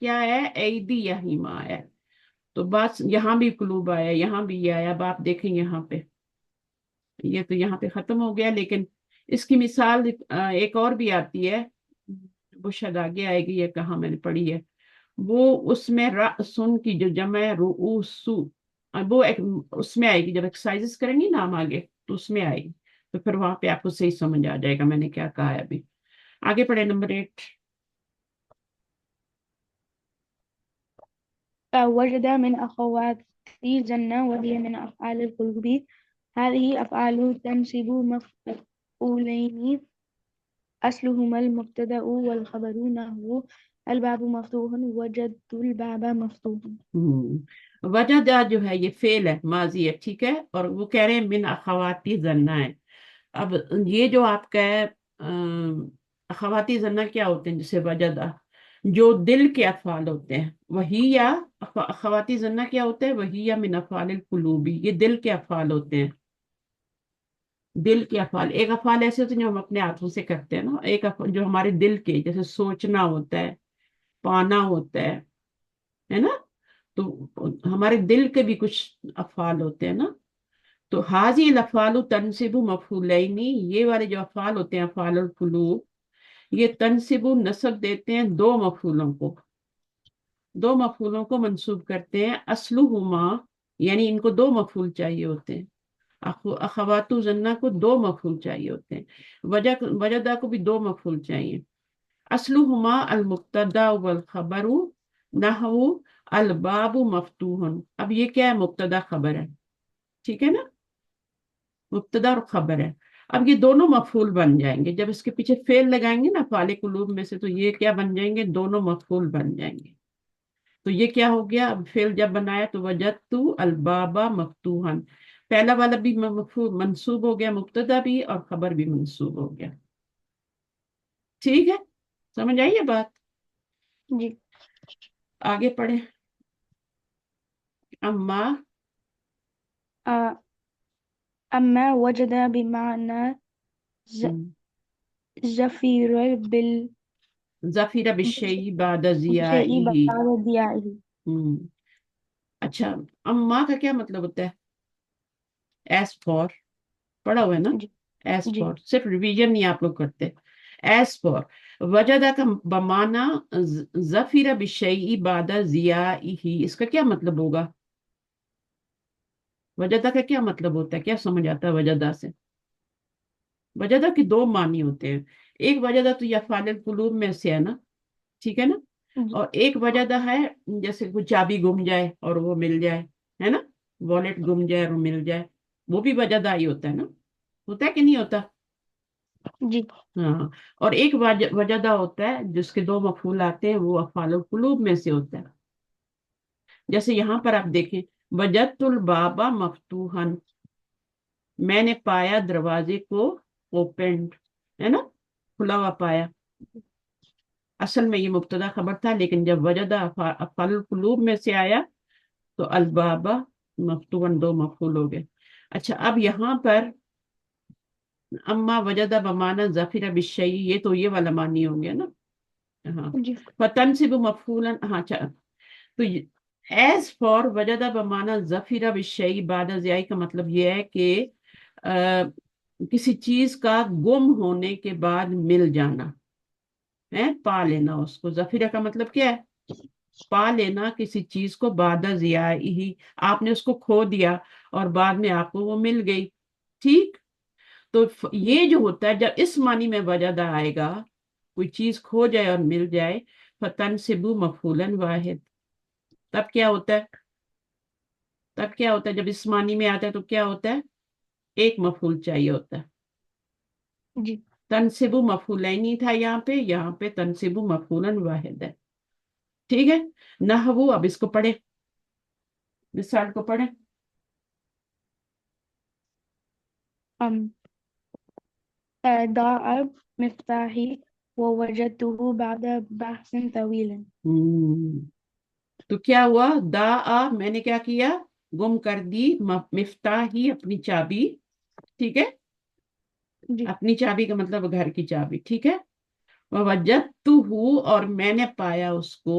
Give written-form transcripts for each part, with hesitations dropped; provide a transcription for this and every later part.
کیا ہے ایدی یہیما آیا ہے، تو بس یہاں بھی قلوب آیا، یہاں بھی یہ آیا. اب آپ دیکھیں یہاں پہ، یہ تو یہاں پہ ختم ہو گیا، لیکن اس کی مثال ایک اور بھی آتی ہے، وہ شاید آگے آئے گی، یہ کہاں میں نے پڑھی ہے. وہ اس میں رأسن کی جو جمع ہے رؤوسو، وہ اس میں آئے گی جب ایکسرسائز کریں گی نا ہم آگے، تو اس میں آئے گی. تو پھر وہاں پہ آپ کو صحیح سمجھ آ جائے گا میں نے کیا کہا ہے ابھی. آگے پڑھے نمبر 8. وجد من أخوات الجنة وهي من أفعال القلوب. هذه أفعال تنصب مفعولين أصلهما المبتدأ والخبر. نحو الباب مفتوح وجدت الباب مفتوح. وجدہ جو ہے یہ فعل ہے، ماضی ہے، ٹھیک ہے، اور وہ کہہ رہے ہیں من اخواتی زنہ ہے. اب یہ جو آپ کا ہے اخواتی زنہ کیا ہوتے ہیں؟ جسے وجدہ جو دل کے افعال ہوتے ہیں، وہی یا اخواتی زنہ کیا ہوتے ہیں؟ وہی یا من افعال القلوبی، یہ دل کے افعال ہوتے ہیں. دل کے افعال، ایک افعال ایسے ہوتے ہیں جو ہم اپنے ہاتھوں سے کرتے ہیں نا، ایک جو ہمارے دل کے، جیسے سوچنا ہوتا ہے، پانا ہوتا ہے نا. تو ہمارے دل کے بھی کچھ افعال ہوتے ہیں نا. تو حاضی الافعال تنصب مفعولین، یہ والے جو افعال ہوتے ہیں افعال القلوب، یہ تنصب نصب دیتے ہیں دو مفعولوں کو، دو مفعولوں کو منصوب کرتے ہیں. اصلہما، یعنی ان کو دو مفعول چاہیے ہوتے ہیں. اخوات زنہ کو دو مفعول چاہیے ہوتے ہیں، وجدہ کو بھی دو مفعول چاہیے. اصلہما المبتدا والخبر. نحو الباب مفتوح. اب یہ کیا ہے؟ مبتدا خبر ہے، ٹھیک ہے نا، مبتدا اور خبر ہے. اب یہ دونوں مفعول بن جائیں گے جب اس کے پیچھے فعل لگائیں گے نا فعال قلوب میں سے، تو یہ کیا بن جائیں گے؟ دونوں مفعول بن جائیں گے. تو یہ کیا ہو گیا؟ اب فعل جب بنایا تو وجدت الباب مفتوحا، پہلا والا بھی مفعول منصوب ہو گیا، مبتدا بھی اور خبر بھی منصوب ہو گیا. ٹھیک ہے، سمجھ آئیے بات؟ جی. آگے پڑھیں. اما أما وجد بمعنى زفير ظفیر بالشیء بعد بالشيء ضیاعه. بعد ضیاعه. اچھا، اما کا کیا مطلب ہوتا ہے؟ ایز فار، پڑھا ہوا ہے نا، جی ایز جی فار، صرف ریویژن نہیں آپ لوگ کرتے. ایز فار وجدہ کا بمانا ظفیر بالشیء بعد ضیاعه، اس کا کیا مطلب ہوگا؟ وجدہ کا کیا مطلب ہوتا ہے؟ کیا سمجھ آتا ہے وجدہ سے؟ وجدہ کے دو معنی ہوتے ہیں. ایک وجدہ تو یا افعال القلوب میں سے ہے نا، ٹھیک ہے نا، جی اور ایک وجدہ ہے جیسے کوئی چابی گم جائے اور وہ مل جائے، ہے نا، والیٹ گم جائے اور وہ مل جائے، وہ بھی وجدہ ہی ہوتا ہے نا، ہوتا ہے کہ نہیں ہوتا؟ جی ہاں. اور ایک وجدہ ہوتا ہے جس کے دو مفعول آتے ہیں، وہ افعال القلوب میں سے ہوتا ہے. جیسے یہاں پر آپ دیکھیں، وجدت الباب مفتوحا، میں نے پایا دروازے کو اوپنڈ، ہے نا، کھلا ہوا پایا. اصل میں یہ مبتدا خبر تھا، لیکن جب وجدہ افعال القلوب میں سے آیا تو البابا مفتوحن دو مفعول ہو گئے. اچھا، اب یہاں پر اما وجدہ بمانا ظفیر بالشیء، یہ تو یہ والا معنی ہو گیا نا. ہاں، جی فتنصب مفعولا. ہاں اچھا، تو ایز فار وجدہ بمانا ظفیر بالشیء بعد ضیاع کا مطلب یہ ہے کہ کسی چیز کا گم ہونے کے بعد مل جانا ہے، پا لینا اس کو. ظفیرہ کا مطلب کیا ہے؟ پا لینا کسی چیز کو بعد ضیاع ہی، آپ نے اس کو کھو دیا اور بعد میں آپ کو وہ مل گئی. ٹھیک، تو جی یہ جو ہوتا ہے جب اس معنی میں وجدہ آئے گا، کوئی چیز کھو جائے اور مل جائے، فتنصب مفعولا واحد، تب کیا ہوتا ہے؟ تب کیا ہوتا ہے جب اس معنی میں آتا ہے تو کیا ہوتا ہے؟ ایک مفعول چاہیے ہوتا ہے. جی. تنصب مفعولین تھا یہاں پہ تنصب مفعولا واحد ہے. ٹھیک ہے. نحو، اب اس کو پڑھیں، مثال کو پڑھیں. ضاع مفتاحي ووجدته بعد بحث طويل. تو کیا ہوا؟ میں نے کیا کیا؟ گم کر دی مفتاحی، اپنی چابی، ٹھیک ہے، جی اپنی چابی کا مطلب گھر کی چابی، ٹھیک ہے. وجدتہ، اور میں نے پایا اس کو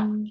um,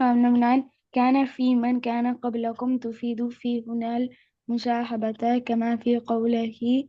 نمبر 9 كان في من كان قبلكم تفيد في هنا المساحبة كما في قوله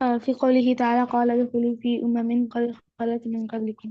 في قوله تعالى قال ادخلوا في أمم قد خلت من قبلكم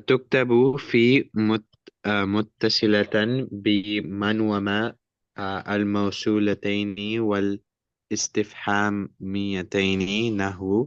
تكتب في متصلة بمن وما الموصولتين والاستفهاميتين نحو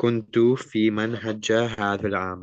كنت في من حج هذا العام.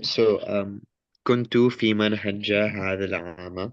So كنت في من حج هذا العام.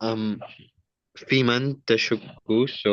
um في من تشك. so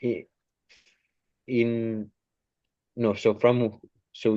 i- in no so from so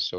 so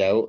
doubt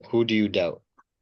who do you doubt.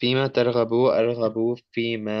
فيما ترغب أرغب فيما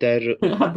ترغب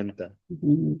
أنت.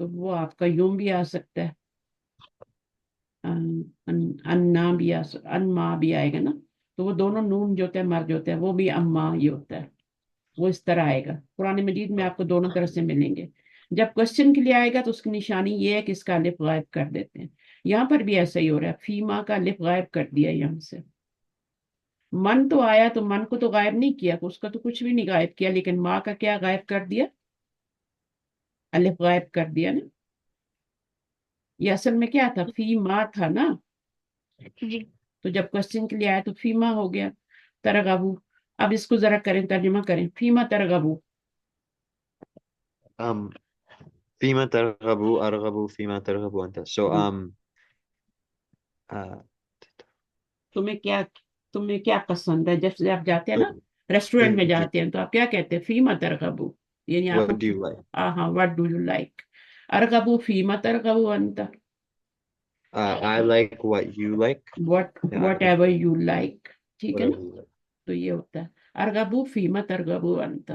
تو وہ آپ کا یوں بھی آ سکتا ہے، انا بھی انما بھی آئے گا نا، تو وہ دونوں نون جو ہوتے ہیں مرج ہوتے ہیں، وہ بھی اما یہ ہوتا ہے، وہ اس طرح آئے گا۔ قرآن مجید میں آپ کو دونوں طرح سے ملیں گے۔ جب کوشچن کے لیے آئے گا تو اس کی نشانی یہ ہے کہ اس کا الف غائب کر دیتے ہیں۔ یہاں پر بھی ایسا ہی ہو رہا ہے، فیما کا الف غائب کر دیا یہاں سے۔ من تو آیا تو من کو تو غائب نہیں کیا، اس کا تو کچھ بھی نہیں غائب کیا، لیکن ماں کا کیا غائب کر دیا؟ الف غائب کر دیا نا۔ یہ اصل میں کیا تھا؟ فی ماں تھا نا، جی تو جب کوشچن کے لیے آیا تو فیما ہو گیا، ترغبو۔ اب اس کو ذرا کریں، ترجمہ کریں، فیما ترغبو۔ فيما ترغبوا أرغبوا فيما ترغبوا أنت. So uh, تمہیں کیا پسند ہے؟ جب سے آپ جاتے ہیں نا ریسٹورینٹ میں جاتے ہیں تو آپ کیا کہتے ہیں؟ فیما ترغبو، یعنی آپ what do you like? ہاں واٹ ڈو یو لائک؟ ارغبو فیما ترغبو انت، I like what you like. Yeah, what ever you like, ٹھیک ہے نا؟ whatever you like. تو یہ ہوتا ہے ارغبو فیما ترغبو انت۔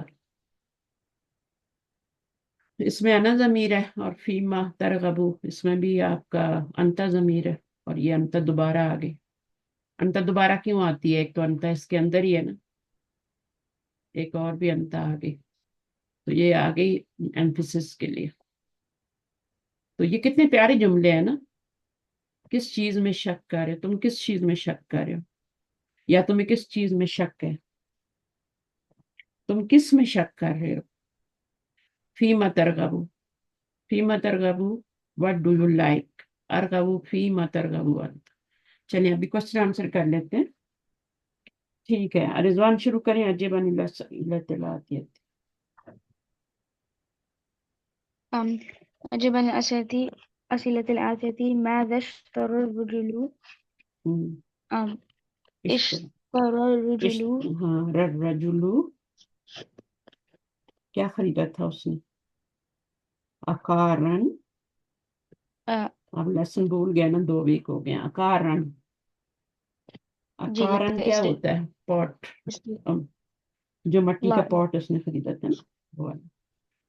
اس میں انا ضمیر ہے، اور فیما ترغبو اس میں بھی آپ کا انتا ضمیر ہے، اور یہ انتا دوبارہ آ گئی۔ انتا دوبارہ کیوں آتی ہے؟ ایک تو انتا اس کے اندر ہی ہے نا، ایک اور بھی انتا آ گئی، تو یہ آ گئی ایمفیسس کے لیے۔ تو یہ کتنے پیارے جملے ہیں نا۔ کس چیز میں شک کر رہے ہو تم؟ کس چیز میں شک کر رہے ہو؟ یا تمہیں کس چیز میں شک ہے؟ تم کس میں شک کر رہے ہو؟ فیما ترغبو، فیما ترغبو، وٹ ڈو یو لائک؟ ارغبو فیما ترغبو انت۔ چلیے ابھی کوشچن آنسر کر لیتے ہیں، ٹھیک ہے؟ رضوان شروع کریں، عجیباً الاطلاعات۔ أجب عن أسئلة الآتية: ماذا اشترى الرجل؟ اشترى الرجل ہاں رجلو، کیا خریدا تھا اس نے؟ اکارن، اب لیسن بھول گیا نا، 2 ویک ہو گیا۔ اکارن، جی اکارن کیا ہوتا ہے؟ پاٹ، جو مٹی کا پاٹ اس نے خریدا تھا نا وہ والا۔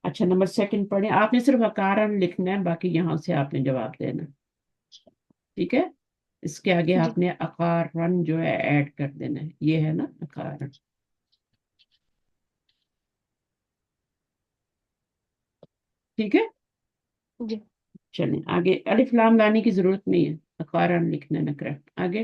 اچھا نمبر 2 پڑھیں، آپ نے صرف اکارن لکھنا ہے، باقی یہاں سے آپ نے جواب دینا، ٹھیک ہے؟ اس کے آگے جی آپ نے اکارن جو ہے ایڈ کر دینا ہے، یہ ہے نا اکارن، ٹھیک ہے؟ جی چلیں آگے، الف لام لانے کی ضرورت نہیں ہے، اقارن لکھنا نکرہ۔ آگے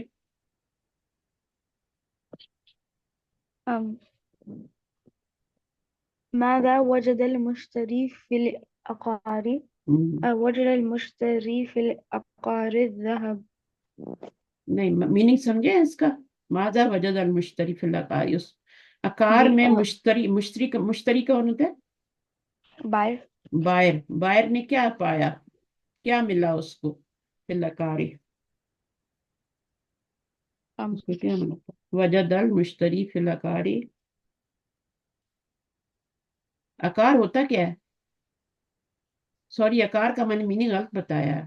ماذا وجد المشتري في العقار؟ وجد المشتري في العقار الذهب. نہیں، میننگ سمجھے اس کا؟ ماذا وجد المشتری فی العقار، اس عقار میں مشتری کون ہوتا ہے؟ بائر. بائر نے کیا پایا؟ کیا ملا اس کو؟ فی العقار، اس کو کیا ملا؟ وجد المشتری فی العقار، عقار ہوتا کیا ہے؟ سوری، عقار کا میں نے میننگ غلط بتایا ہے۔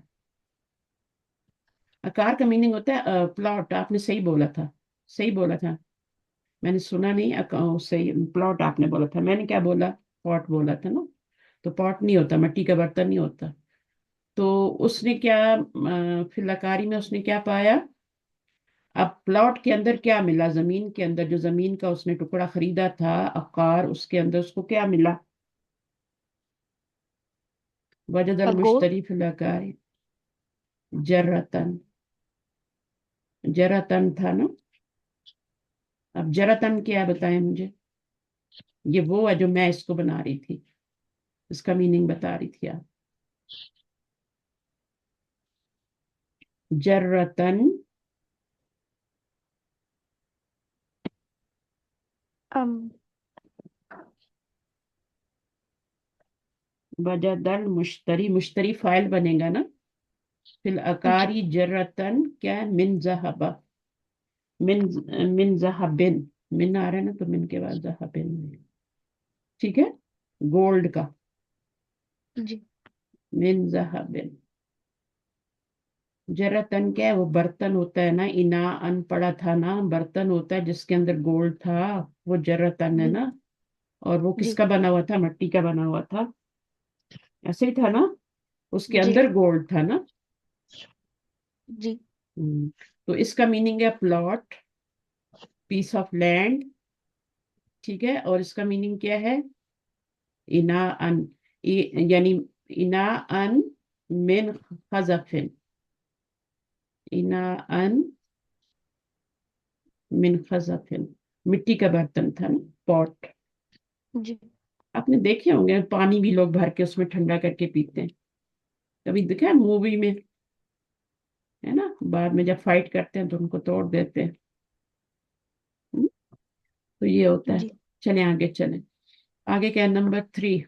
عقار کا میننگ ہوتا ہے پلاٹ، آپ نے صحیح بولا تھا، صحیح بولا تھا، میں نے سنا نہیں، صحیح پلاٹ آپ نے بولا تھا، میں نے کیا بولا؟ پاٹ بولا تھا نا، تو پاٹ نہیں ہوتا، مٹی کا برتن نہیں ہوتا۔ تو اس نے کیا فی العقاری میں اس نے کیا پایا؟ اب پلاٹ کے اندر کیا ملا؟ زمین کے اندر جو زمین کا اس نے ٹکڑا خریدا تھا عقار، اس کے اندر اس کو کیا ملا؟ وجد المشتری فی العقار جرتن، جرتن تھا نا۔ اب جرتن کیا بتائیں مجھے؟ یہ وہ ہے جو میں اس کو بنا رہی تھی، اس کا میننگ بتا رہی تھی آپ۔ جرتن وجد المشتری، مشتری فائل بنے گا نا، فی العقاری جرتن کیا ہے؟ من ذہب، من ذہبن، من آ رہا ہے نا تو من کے بعد ذہبن، ٹھیک ہے؟ گولڈ کا، جی من ذہبن۔ جرتن کیا ہے؟ وہ برتن ہوتا ہے نا، انا ان پڑا تھا نا، برتن ہوتا ہے جس کے اندر گولڈ تھا، وہ جرتن ہے نا۔ اور وہ کس کا بنا ہوا تھا؟ مٹی کا بنا ہوا تھا، ایسے ہی تھا نا؟ اس کے جی اندر گولڈ تھا نا. جی تو اس کا میننگ ہے پلاٹ، پیس آف لینڈ. ٹھیک ہے، اور اس کا میننگ کیا ہے؟ انا ان، یعنی انا ان من خزفن، انا ان من خزفن، مٹی کا برتن تھا نا، پاٹ. جی آپ نے دیکھے ہوں گے پانی بھی لوگ بھر کے اس میں ٹھنڈا کر کے پیتے ہیں. کبھی دیکھا ہے مووی میں، ہے نا، بعد میں جب فائٹ کرتے ہیں تو ان کو توڑ دیتے ہیں. تو یہ ہوتا ہے. جی چلیں آگے چلیں. آگے کیا نمبر 3،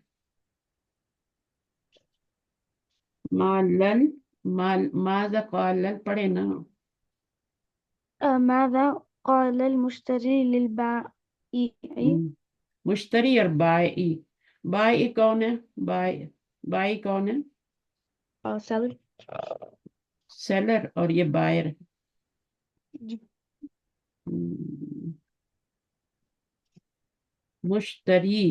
مالل، ماذا قال، پڑھے نا. ماذا قال المشتري للبائع؟ مشتری اور بائی. بائی کون ہے؟ بائی کون ہے؟ seller. سیلر، اور یہ بائر. جی مشتری،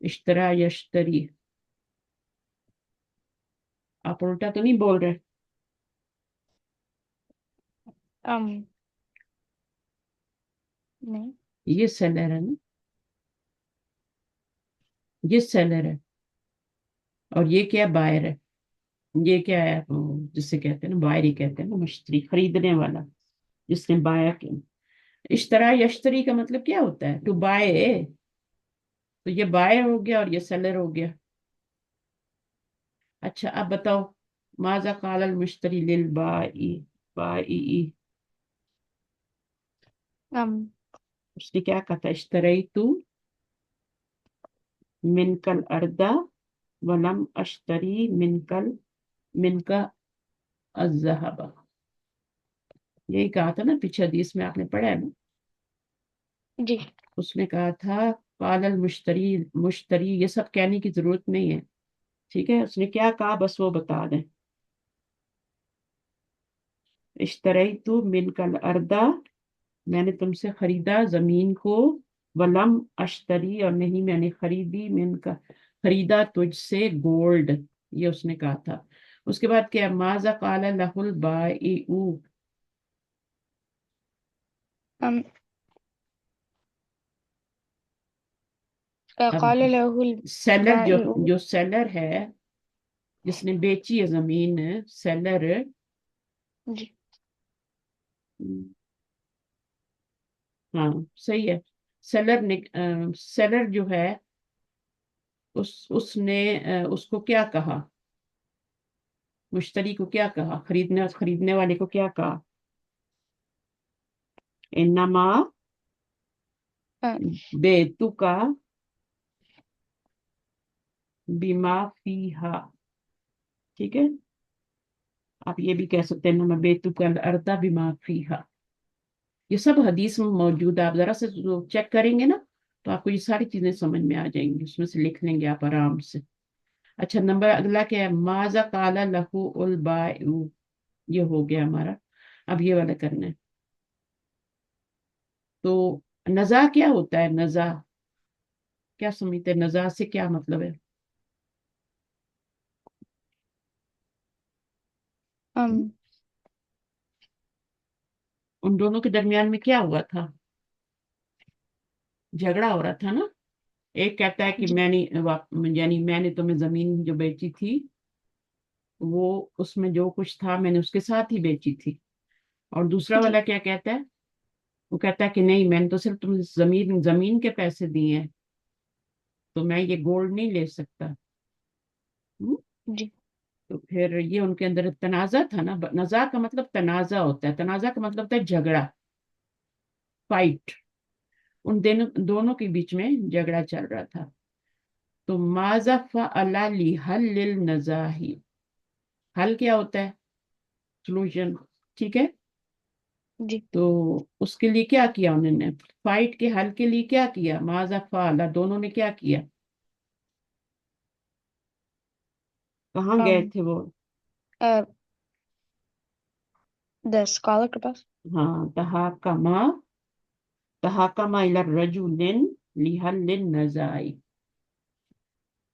اشترا یشتری. آپ الٹا تو نہیں بول رہے؟ نہیں. یہ سیلر ہے نا، یہ سیلر ہے، اور یہ کیا بائر ہے. یہ کیا ہے؟ جسے کہتے ہیں نا بائر ہی کہتے ہیں نا، مشتری، خریدنے والا، جس نے بایا کیا. اشترا یشتری کا مطلب کیا ہوتا ہے؟ To buy. تو یہ بائر ہو گیا اور یہ سیلر ہو گیا. اچھا اب بتاؤ، ماذا قال المشتری للبائی، بائی. اس نے کیا کہا تھا؟ اشتریتو منک الارض ولم اشتری منک الذهب. یہی کہا تھا نا پیچھے حدیث میں، آپ نے پڑھا ہے نا. جی اس نے کہا تھا قال المشتری، مشتری یہ سب کہنے کی ضرورت نہیں ہے. ٹھیک ہے، اس نے کیا کہا بس وہ بتا دیں. اشتریتو منک الارض، میں نے تم سے خریدا زمین کو، ولم اشتری، اور نہیں میں نے خریدی، من کا خریدا تجھ سے گولڈ. یہ اس نے کہا تھا. اس کے بعد کیا؟ ماذا قال لہ البائع، اب قال له سیلر، البائع. جو سیلر ہے، جس نے بیچی ہے زمین، سیلر. جی ہاں صحیح ہے. سیلر نے، سیلر جو ہے، اس نے اس کو کیا کہا؟ مشتری کو کیا کہا؟ خریدنے والے کو کیا کہا؟ انما بیتک بما فیہا. ٹھیک ہے، آپ یہ بھی کہہ سکتے ہیں انما بیتک الارض بما فیہا. یہ سب حدیث میں موجود ہے، آپ ذرا سے چیک کریں گے نا تو آپ کو یہ ساری چیزیں سمجھ میں آ جائیں گی، اس میں سے لکھ لیں گے آپ آرام سے. اچھا نمبر اگلا کیا ہے؟ ماذا قال لہ البائع. یہ ہو گیا ہمارا. اب یہ والا کرنا ہے. تو نزاع کیا ہوتا ہے؟ نزاع کیا سمجھتے ہیں؟ نزاع سے کیا مطلب ہے؟ ان دونوں کے درمیان میں کیا ہوا تھا؟ جھگڑا ہو رہا تھا نا. ایک کہتا ہے کہ جی میں نے یعنی میں نے تمہیں زمین جو بیچی تھی، وہ اس میں جو کچھ تھا میں نے اس کے ساتھ ہی بیچی تھی. اور دوسرا جی والا کیا کہتا ہے؟ وہ کہتا ہے کہ نہیں، میں نے تو صرف تم زمین کے پیسے دیے ہیں، تو میں یہ گولڈ نہیں لے سکتا. جی تو پھر یہ ان کے اندر تنازع تھا نا. نزاع کا مطلب تنازع ہوتا ہے، تنازع کا مطلب ہوتا ہے جھگڑا، فائٹ. ان دونوں کے بیچ میں جھگڑا چل رہا تھا. تو ماذا فعل لحل النزاع، حل کیا ہوتا ہے؟ سولوشن. ٹھیک ہے، جی تو اس کے لیے کیا کیا انہوں نے؟ فائٹ کے حل کے لیے کیا کیا؟ ماذا فعل، دونوں نے کیا کیا؟ کہاں گئے تھے وہ؟ the scholar کے پاس. ہاں، تحاکما الی الرجل لحل النزاع.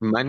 من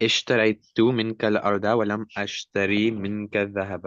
اشتريت منك الأرض ولم أشتري منك الذهب.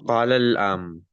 قال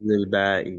للبائع.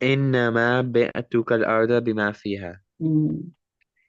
إنما بعتك الأرض بما فيها.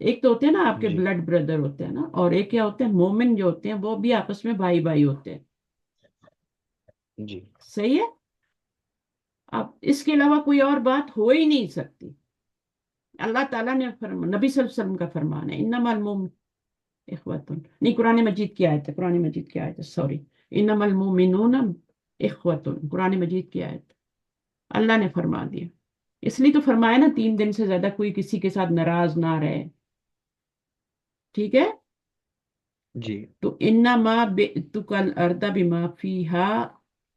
ایک تو ہوتے ہیں نا آپ کے جی بلڈ بردر ہوتے ہیں نا، اور ایک کیا ہوتے ہیں، مومن جو ہوتے ہیں وہ بھی آپس میں بھائی بھائی ہوتے ہیں. جی صحیح ہے. اب اس کے علاوہ کوئی اور بات ہو ہی نہیں سکتی. اللہ تعالیٰ نے نبی صلی اللہ علیہ وسلم کا فرمان ہے، انما المومن اخوتن، نہیں قرآن مجید کی آیت ہے، قرآن مجید کی آیت ہے، سوری، انما المومنون اخوتن، قرآن مجید کی آیت. اللہ نے فرما دیا. اس لیے تو فرمایا نا 3 دن سے زیادہ کوئی کسی کے ساتھ ناراض نہ رہے. ٹھیک ہے. جی تو انما بئتک الارض بما فیہا،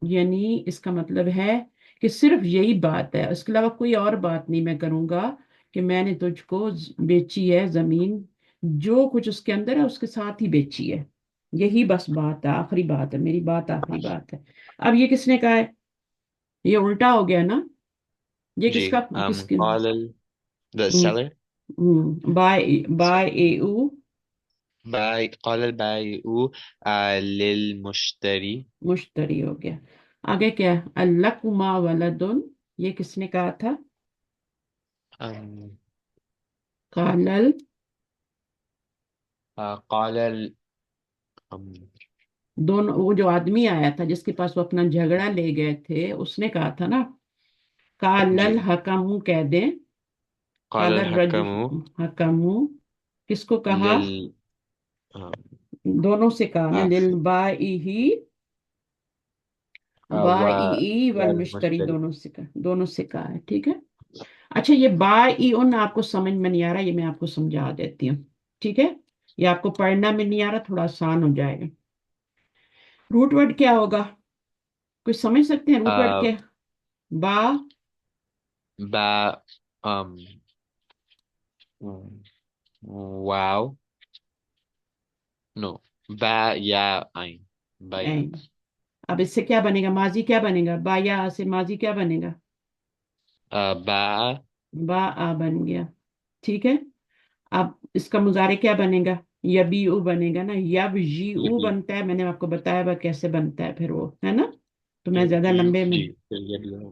یعنی اس کا مطلب ہے کہ صرف یہی بات ہے، اس کے علاوہ کوئی اور بات نہیں میں کروں گا، کہ میں نے تجھ کو بیچی ہے زمین، جو کچھ اس کے اندر ہے اس کے ساتھ ہی بیچی ہے. یہی بس بات ہے، آخری بات ہے، میری بات آخری بات ہے. اب یہ کس نے کہا ہے؟ یہ الٹا ہو گیا نا. یہ کس جی کا، کس کی؟ قال the seller بائے اے او، قال البائع للمشتری. مشتری ہو گیا. آگے کیا؟ الکما ولدن، یہ کس نے کہا تھا؟ ام، قالل، قال دونوں، وہ جو آدمی آیا تھا جس کے پاس وہ اپنا جھگڑا لے گئے تھے، اس نے کہا تھا نا، جی قالل حکم کہہ دیں، قال قال الرجل الحكم حکم، کس کو کہا؟ لل آم، دونوں سے کہا نا، آف للبائعی و بائعی والمشتری، والمشتری. دونوں سے کہا، دونوں سے کہا ہے. ٹھیک ہے. اچھا یہ بائعن آپ کو سمجھ میں نہیں آ رہا، یہ میں آپ کو سمجھا دیتی ہوں. ٹھیک ہے. یہ آپ کو پڑھنا میں نہیں آ رہا، تھوڑا آسان ہو جائے گا. روٹ ورڈ کیا ہوگا؟ کچھ سمجھ سکتے ہیں روٹ ورڈ آ، کیا؟ با، با واو نو با یا عین بایا. این. اب اس سے کیا بنے گا؟ ماضی کیا بنے گا؟ با یا سے ماضی کیا بنے گا؟ با با آ بن گیا. ٹھیک ہے. اب اس کا مضارع کیا بنے گا؟ یبی او بنے گا نا. یب جی او یبی بنتا ہے، میں نے آپ کو بتایا با کیسے بنتا ہے، پھر وہ ہے نا. تو میں زیادہ لمبے میں، جی پھر یبی ہو.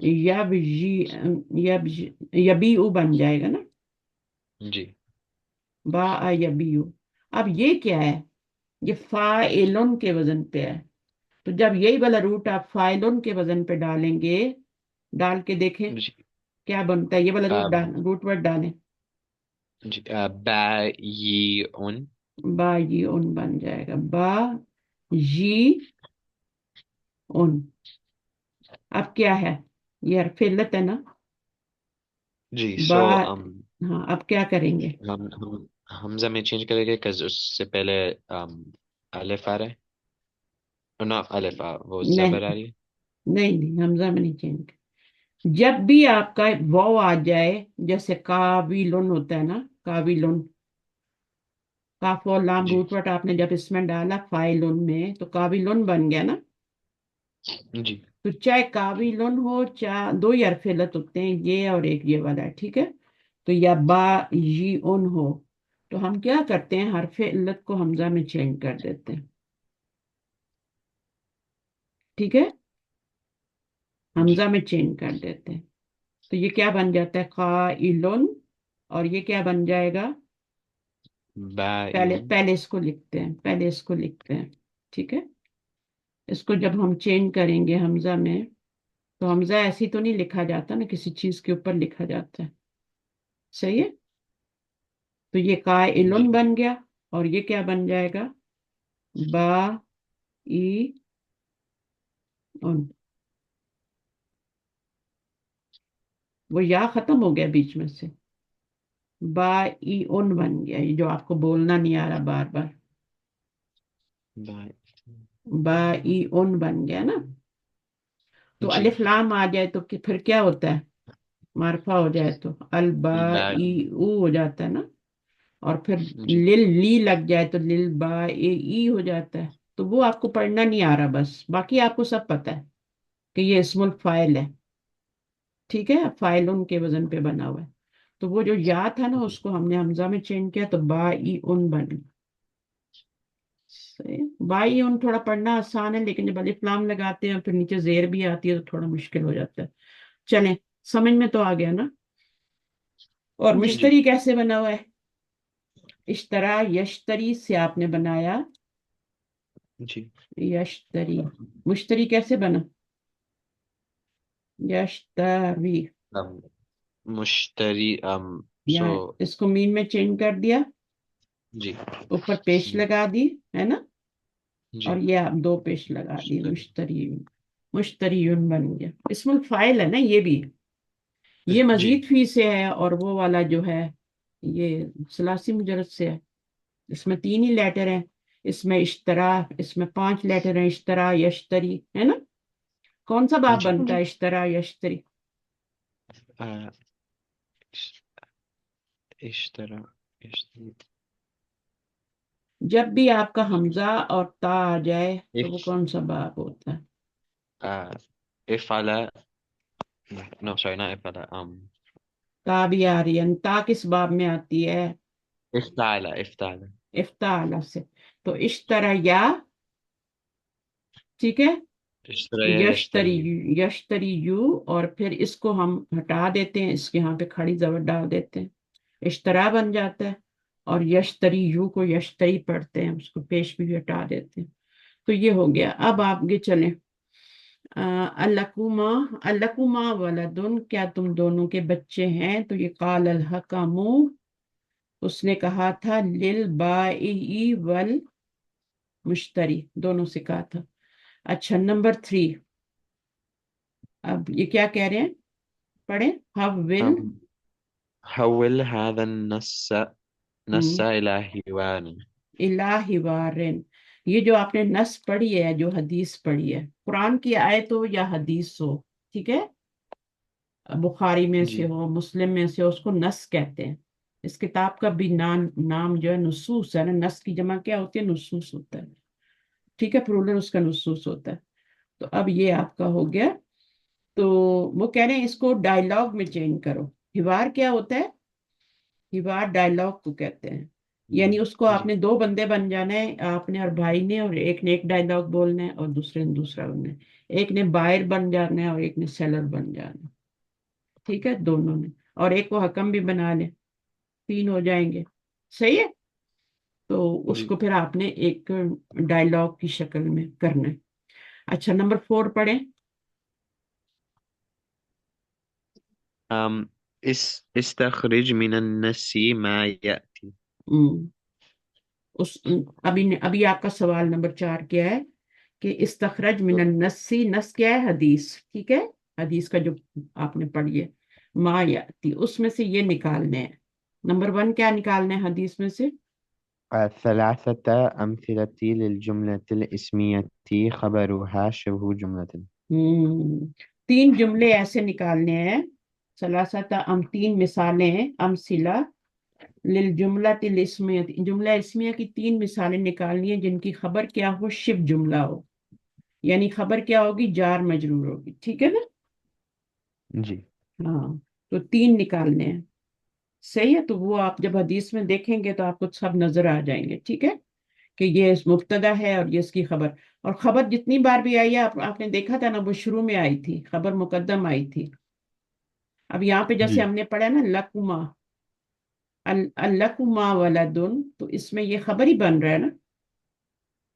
یب جی، یبی او بن جائے گا نا. جی با آ یبی او. اب یہ کیا ہے؟ یہ فاعلن کے وزن پہ ہے. تو جب یہی والا روٹ آپ فاعلن کے وزن پہ ڈالیں گے، ڈال کے دیکھیں جی کیا بنتا ہے. یہ والا روٹ ڈال، روٹ ورڈ ڈالیں. جی بايع. با یہ اون بن جائے گا. با جی اون. اب کیا ہے؟ یہ حرف علت ہے نا. جی با، ہاں اب کیا کریں گے؟ ہم حمزہ میں چینج کریں گے کہ اس سے پہلے الف آ رہا ہے. نہ الف وہ نہیں زبر آ رہی ہے. نہیں نہیں، حمزہ میں نہیں چینج. جب بھی آپ کا واو آ جائے، جیسے کاویلن ہوتا ہے نا، کاویلن، کاف و لام جی روٹ وٹ آپ نے جب اس میں ڈالا فائلن میں، تو کاویلن بن گیا نا. جی تو چاہے کاویلن ہو، چاہے دو ہی حرف علت ہوتے ہیں، یہ اور ایک یہ والا ہے. ٹھیک ہے. تو یا با جی ان ہو، تو ہم کیا کرتے ہیں؟ حرف علت کو حمزہ میں چینج کر دیتے ہیں. ٹھیک ہے. جی حمزہ میں چینج کر دیتے ہیں. تو یہ کیا بن جاتا ہے؟ قائلن. اور یہ کیا بن جائے گا؟ باء. پہلے اس کو لکھتے ہیں، پہلے اس کو لکھتے ہیں. ٹھیک ہے. اس کو جب ہم چینج کریں گے حمزہ میں، تو حمزہ ایسی تو نہیں لکھا جاتا نا، کسی چیز کے اوپر لکھا جاتا ہے. صحیح ہے. تو یہ جی قائلن بن گیا، اور یہ کیا بن جائے گا؟ با ای ان. وہ یا ختم ہو گیا بیچ میں سے، با ای ان بن گیا. یہ جو آپ کو بولنا نہیں آ رہا بار بار، باء. با ای ان بن گیا نا. تو جی الف لام آ جائے تو پھر کیا ہوتا ہے؟ معرفہ ہو جائے تو البا الباء. ای او ہو جاتا ہے نا. اور پھر جی لل لی لگ جائے تو لل با اے ای ہو جاتا ہے. تو وہ آپ کو پڑھنا نہیں آ رہا، بس باقی آپ کو سب پتہ ہے کہ یہ اسم الفاعل ہے. ٹھیک ہے. فاعل ان کے وزن پہ بنا ہوا ہے. تو وہ جو یا تھا نا، جی اس کو ہم نے حمزہ میں چینج کیا، تو با ای ان بن گیا. با ای ان تھوڑا پڑھنا آسان ہے، لیکن جب الف لام لگاتے ہیں اور پھر نیچے زیر بھی آتی ہے تو تھوڑا مشکل ہو جاتا ہے. چلیں، سمجھ میں تو آ گیا نا. اور جی مشتری کیسے بنا ہوا ہے؟ اشترا یشتری سے آپ نے بنایا جی یشتری. مشتری کیسے بنا؟ یشتری. um, مشتری سو یہاں اس کو مین میں چینج کر دیا, جی اوپر پیش لگا دی, ہے نا, جی اور یہ آپ دو پیش لگا دی, مشتری مشتری. مشتریون بن گیا. اسم الفاعل ہے نا یہ بھی, یہ جی مزید فی سے ہے, اور وہ والا جو ہے یہ ثلاثی مجرد سے ہے. اس میں 3 ہی لیٹر ہیں, اس میں اشترا, اس میں 5 لیٹر ہیں, اشترا یشتری, ہے نا. کون سا باب جی بنتا جی ہے اشترا یشتری؟ آ، اشترا اشتری جب بھی آپ کا حمزہ اور تا آ جائے تو وہ اف کون سا باب ہوتا ہے؟ افعل نو سوری نا افعل تا بھی آ رہی ہے, تا کس باب میں آتی ہے؟ افتعل افتعل افتعال سے. تو اشترا یا, ٹھیک ہے, اشترا یشتری, يشتري یشتری یو, اور پھر اس کو ہم ہٹا دیتے ہیں, اس کے یہاں پہ کھڑی زبر ڈال دیتے ہیں, اشترا بن جاتا ہے. اور یشتری یو کو یشتری پڑھتے ہیں, اس کو پیش بھی ہٹا دیتے ہیں. تو یہ ہو گیا. اب آپ آگے چلیں. الکما, الکما ولدن, کیا تم دونوں کے بچے ہیں؟ تو یہ قال الحکم, اس نے کہا تھا, للبائع والمشتری, دونوں سے کہا تھا. اچھا, نمبر 3. اب یہ کیا کہہ رہے ہیں, پڑھیں. حول, حول هذا النص إلى حيوان الہ وارن. یہ جو آپ نے نص پڑھی ہے, جو حدیث پڑھی ہے, قرآن کی آیت ہو یا حدیث ہو, ٹھیک ہے, بخاری میں سے جی ہو, مسلم میں سے ہو, اس کو نص کہتے ہیں. اس کتاب کا بھی نام جو ہے نصوص ہے نا, نص کی جمع کیا ہوتی ہے؟ نصوص ہوتا ہے, ٹھیک ہے, پلورل اس کا نصوص ہوتا ہے. تو اب یہ آپ کا ہو گیا. تو وہ کہہ رہے ہیں اس کو ڈائلاگ میں چینج کرو. حوار کیا ہوتا ہے؟ حوار ڈائلاگ کو کہتے ہیں. یعنی اس کو آپ جی نے 2 بندے بن جانا ہے, آپ نے اور بھائی نے, اور ایک نے ایک ڈائلاگ بولنا ہے اور دوسرے نے دوسرا بننا ہے. ایک نے بائر بن جانا ہے اور ایک نے سیلر بن جانا ہے, ٹھیک ہے, دونوں نے. اور ایک کو حکم بھی بنا لے, 3 ہو جائیں گے, صحیح ہے. تو اس جی کو پھر آپ نے ایک ڈائلاگ کی شکل میں کرنا ہے. اچھا, نمبر 4 پڑھیں. أم استخرج من النص ما يأتي ہم، اس ابھی آپ کا سوال نمبر 4 کیا ہے کہ استخرج من النسی, نس کیا ہے؟ حدیث, ٹھیک ہے, حدیث کا جو آپ نے پڑھی ہے, ما یاتی, اس میں سے یہ نکالنے ہیں. نمبر 1 کیا نکالنا ہے حدیث میں سے؟ ثلاثة أمثلة للجملة الاسمية خبرها شبه جملة 3 جملے ایسے نکالنے ہیں. ثلاثت 3 مثالیں ہیں, امثلہ للجملہ الاسمیہ, جملہ اسمیہ کی 3 مثالیں نکالنی ہیں جن کی خبر کیا ہو؟ شبہ جملہ ہو. یعنی خبر کیا ہوگی؟ جار مجرور ہوگی, ٹھیک ہے نا. جی ہاں, تو 3 نکالنے ہیں, صحیح ہے. تو وہ آپ جب حدیث میں دیکھیں گے تو آپ کو سب نظر آ جائیں گے, ٹھیک ہے, کہ یہ اس مبتدا ہے اور یہ اس کی خبر. اور خبر جتنی بار بھی آئی ہے, آپ نے دیکھا تھا نا, وہ شروع میں آئی تھی, خبر مقدم آئی تھی. اب یہاں پہ جیسے جی ہم نے پڑھا نا, لکما, الکما ولدن, تو اس میں یہ خبر ہی بن رہا ہے نا,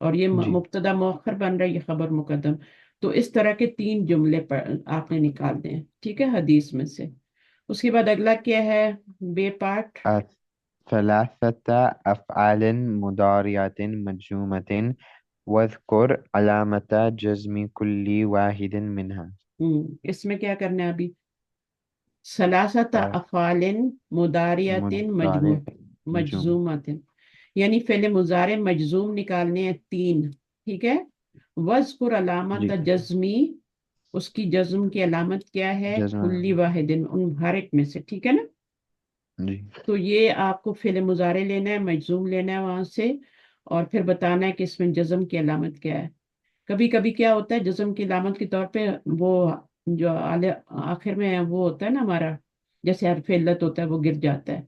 اور یہ جی مبتدا مؤخر بن رہا ہے, یہ خبر مقدم. تو اس طرح کے 3 جملے آپ نے نکال دیں, ٹھیک ہے, حدیث میں سے. اس کے بعد اگلا کیا ہے, بے پارٹ. ثلاثة أفعال مضارعة مجزومة واذكر علامة جزم كل واحد منها اس میں کیا کرنا ہے ابھی؟ ثلاثت افعال مضارعۃ مضارع مجزوم مجزومۃ, یعنی فعل مضارع مجزوم نکالنے ہیں 3, ٹھیک ہے. وذکر علامت جی جزمی, اس کی جزم کی علامت کیا ہے؟ کلی جزم واحد, ان ہر ایک میں سے, ٹھیک ہے نا. جی تو یہ آپ کو فعل مضارع لینا ہے, مجزوم لینا ہے وہاں سے, اور پھر بتانا ہے کہ اس میں جزم کی علامت کیا ہے. کبھی کبھی کیا ہوتا ہے, جزم کی علامت کے طور پہ وہ جو آخر میں وہ ہوتا ہے نا ہمارا, جیسے حرف علت ہوتا ہے, وہ گر جاتا ہے,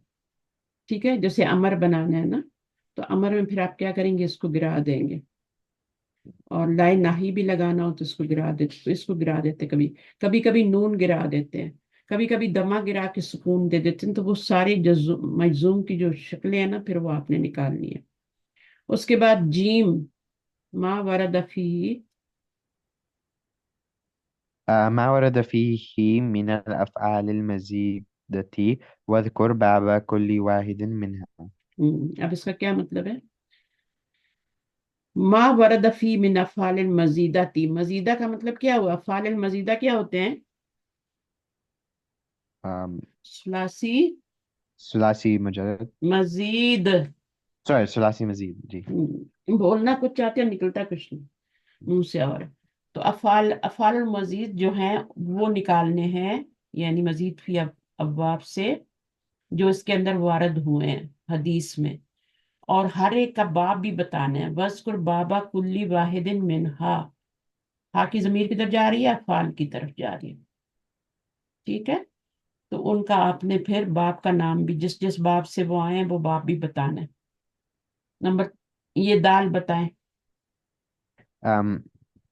ٹھیک ہے. جیسے امر بنانا ہے نا, تو امر میں پھر آپ کیا کریں گے؟ اس کو گرا دیں گے. اور لائن ناہی بھی لگانا ہو تو اس کو گرا دیتے, تو اس کو گرا دیتے. کبھی کبھی کبھی نون گرا دیتے ہیں. کبھی کبھی دمہ گرا کے سکون دے دیتے ہیں، تو وہ سارے مجزوم کی جو شکلیں ہیں نا پھر وہ آپ نے نکالنی ہے. اس کے بعد جیم، ما ورد فی. ما ورد فيه من الأفعال المزيدة واذكر باب كل واحد منها. اب اس کا کیا مطلب ہے؟ ما ورد فی من افعال المزیدہ تھی، مزیدہ کا مطلب کیا ہوا؟ افعال المزیدہ کیا ہوتے ہیں؟ آم، ثلاثی ثلاثی مجرد، مزید. ثلاثی مزید جی. بولنا کچھ چاہتے ہیں، نکلتا کچھ نہیں منہ سے. اور تو افعال المزید جو ہیں وہ نکالنے ہیں، یعنی مزید فی ابواب سے جو اس کے اندر وارد ہوئے ہیں حدیث میں، اور ہر ایک کا باب بھی بتانا ہے. وَذْكُرْ بَابَ كُلِّ وَاحِدٍ مِّنْهَا، ہا کی ضمیر کدھر جا رہی ہے؟ افعال کی طرف جا رہی ہے. ٹھیک ہے، تو ان کا آپ نے پھر باب کا نام بھی، جس جس باب سے وہ آئے ہیں وہ باب بھی بتانا ہے. نمبر، یہ دال بتائیں. آم،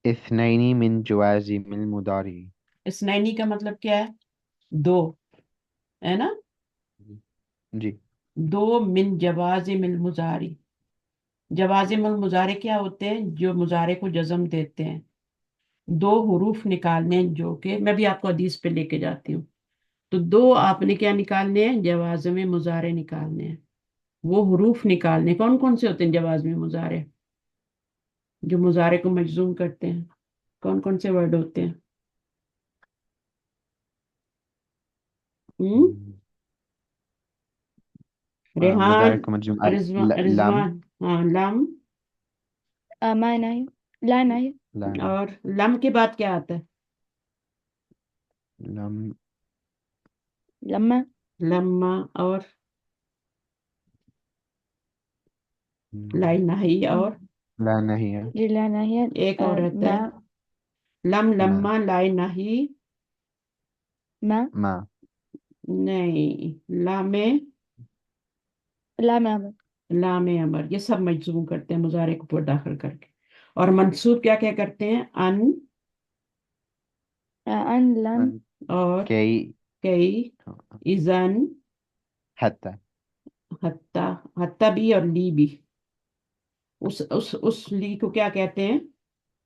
اثنين من جوازم المضارع. اسنینی کا مطلب کیا ہے؟ دو، ہے نا؟ جی. دو من جوازم المضارع. جوازم المضارع کیا ہوتے ہیں؟ جو مضارع کو جزم دیتے ہیں. دو حروف نکالنے ہیں، جو کہ میں بھی آپ کو حدیث پہ لے کے جاتی ہوں. تو دو آپ نے کیا نکالنے ہیں؟ جوازم مضارع نکالنے ہیں. وہ حروف نکالنے کون کون سے ہوتے ہیں جوازم مضارع جو مضارع کو مجزوم کرتے ہیں؟ کون کون سے ورڈ ہوتے ہیں؟ ریحان، مضارع کو مجزوم لم، رضوان. ہاں، لم. ما نهي، لا نهي، لام، اور لم کے بعد کیا آتا ہے؟ لم، لما، لما. اور لائی نہی. اور لا نہیں ہے. جی لا نهي، ایک اور رہتا ہے ما، لم ما، لما لائی نہی. ما، ما، نہیں، لام لا ما، لام امر، یہ سب مجزوم کرتے ہیں مضارع کو پر داخل کر کے. اور منصوب کیا کیا کرتے ہیں؟ ان أن، لم، اور کئی، کئی، اذن، حتی. حتی. حتی بھی اور لی بھی. اس لی کو کیا کہتے ہیں؟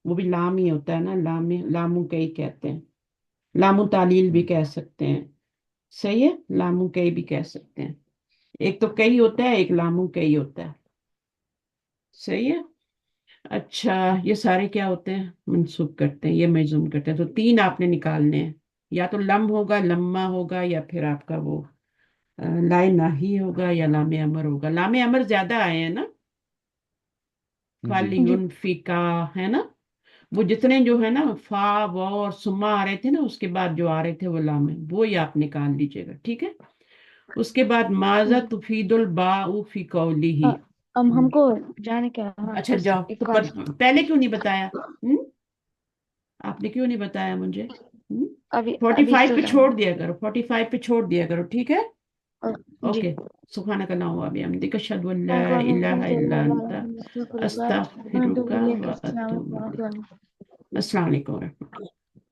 وہ بھی لام ہی ہوتا ہے نا، لامو کئی کہتے ہیں. لامو تعلیل بھی کہہ سکتے ہیں. صحیح ہے، لامو کئی بھی کہہ سکتے ہیں. ایک تو کئی ہوتا ہے، ایک لامو کئی ہوتا ہے. صحیح ہے. اچھا، یہ سارے کیا ہوتے ہیں؟ منسوب کرتے ہیں، یہ مجزوم کرتے ہیں. تو تین آپ نے نکالنے ہیں، یا تو لم ہوگا، لما ہوگا، یا پھر آپ کا وہ لائے ناہی ہوگا، یا لام امر ہوگا. لام امر زیادہ آئے ہیں نا، جی. جی، فیکا، ہے نا؟ وہ جتنے جو ہے نا فا و اور سما آ رہے تھے نا، اس کے بعد جو آ رہے تھے وہ لام ہے، وہ ہی آپ نکال لیجیے گا. ٹھیک ہے. اس کے بعد ماذا جی. تفید الباء فی قوله. ہم کو جانے کا اچھا بس جاؤ، ایک تو کال. پہلے کیوں نہیں بتایا؟ آپ نے کیوں نہیں بتایا مجھے؟ ابھی 45 تو پہ جانا. چھوڑ دیا کرو، 45 پہ چھوڑ دیا کرو. ٹھیک ہے. جی. اوکے. سبحانک اللہم و بحمدک، اشہد ان لا الہ الا انت، استغفرک و اتوب. السلام علیکم و رحمۃ اللہ.